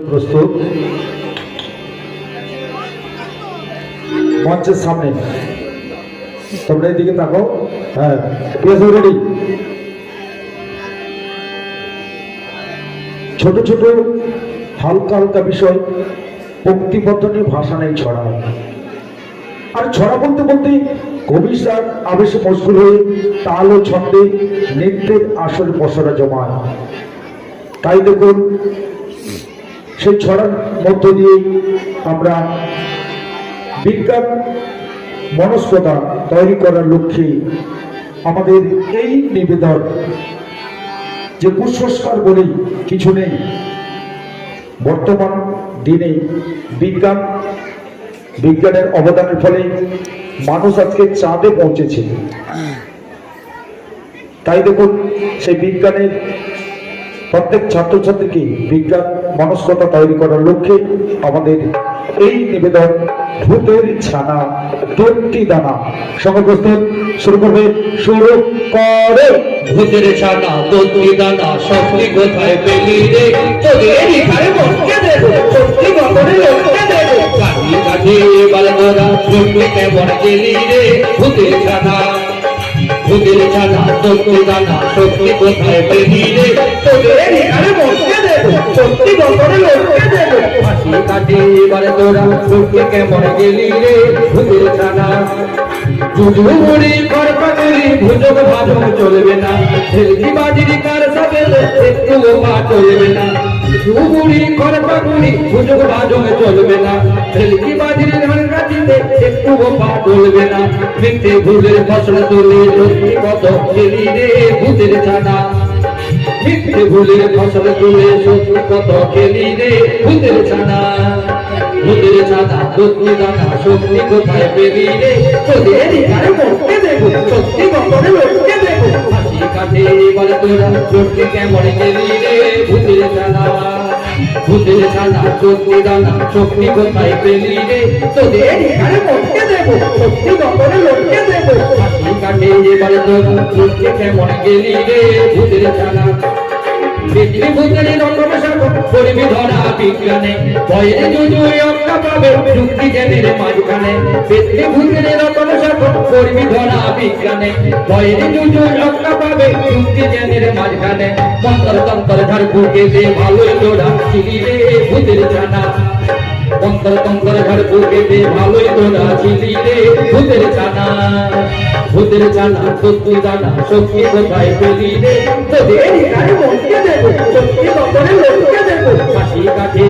প্রস্তুত মঞ্চের সামনে তোমরা এদিকে তাকাও। হ্যাঁ, রেডি। ছোট ছোট হালকা হালকা বিষয় পঙ্ক্তি পদ্ধতির ভাষা নেই ছড়া, আর ছড়া বলতে বলতে কবি স্যার আবেশে মশগুল হয়ে তাল ও ছন্দে নৃত্যের আসল পসরা জমায়। তাই দেখুন সেই ছড়ার মধ্য দিয়ে আমরা বিজ্ঞান মনস্কতা তৈরি করার লক্ষ্যে আমাদের এই নিবেদন, যে কুসংস্কার বলেই কিছু নেই। বর্তমান দিনে বিজ্ঞানের অবদানের ফলে মানুষ আজকে চাঁদে পৌঁছেছে। তাই দেখুন সেই বিজ্ঞানের প্রত্যেক ছাত্রছাত্রীকে বিজ্ঞান মনস্কতা তৈরি করার লক্ষ্যে আমাদের এই নিবেদন ভূতের ছানা তন্তি দানা সঙ্গে প্রস্তুত শুরু করবে। শুরু করে ভূতের ছানা তন্তি দানা শক্তি কোথায় পেলি রে, তোদের এখানে মনকে দেবো শক্তি গগনে লোককে দেবো, কাঠি কাঠি এবার তোরা শক্তি কেমন গেলি রে। ভূতের ছানা তন্তি দানা শক্তি কোথায় পেলি রে, তোদের এখানে মনকে দেবো শক্তি গগনে লোককে দেবো, কাঠি কাঠি এবার তোরা শক্তি কেমন গেলি রে। ভূতের ছানা জুজুমুড়ি খড়পাগুড়ি ভুজক ভাজক চলবে না, ঢেলকি বাজির কার সাথে একটু পা চলবে না। জুজুমুড়ি খড়পাগুড়ি ভুজক ভাজক চলবে না, ঢেলকি বাজির ধান কাটিতে একটু পা চলবে না। মিথ্যে ভুলের ফসল তুলে সত্যি কত খেলি রে। ভূতের ছানা মিথ্যে ভুলের ফসল তুলে সত্যি কত খেলি রে। ভূতের ছানা সত্যি দানা শক্তি কোথায় পেলি রে, তোদের এখানে মনকে দেবো শক্তি গগনে লোককে দেবো, হাসি কাটে বলে তোরা শক্তি কেমন গেলি রে। ভূতের ছানা সত্যি দানা শক্তি কোথায় পেলি রে, তোদের এখানে মনকে দেবো শক্তি গগনে লোককে দেবো, হাসি কাটে বলে তোরা শক্তি কেমন গেলি রে। ভূতের ছানা পৃথিবী ভূতের রকম সাগর করবি ধরা বিজ্ঞানে, ভয়ের জুজুই অক্কা পাবে যুক্তি জ্ঞানের মাঝখানে। পৃথিবী ভূতের রকম সাগর করবি ধরা বিজ্ঞানে, ভয়ের জুজুই অক্কা পাবে যুক্তি জ্ঞানের মাঝখানে। মন্তর তন্তর ঝাড় ফুঁকে দে ভালোই তোরা ছিলি রে। ভূতের ছানা মন্তর তন্তর ঝাড় ফুঁকে দে ভালোই তোরা ছিলি রে। ভূতের ছানা সত্যি দানা শক্তি কোথায় পেলি রে, তোদের এখানে মনকে দেবো শক্তি গগনে লোককে দেবো, হাসি কাটে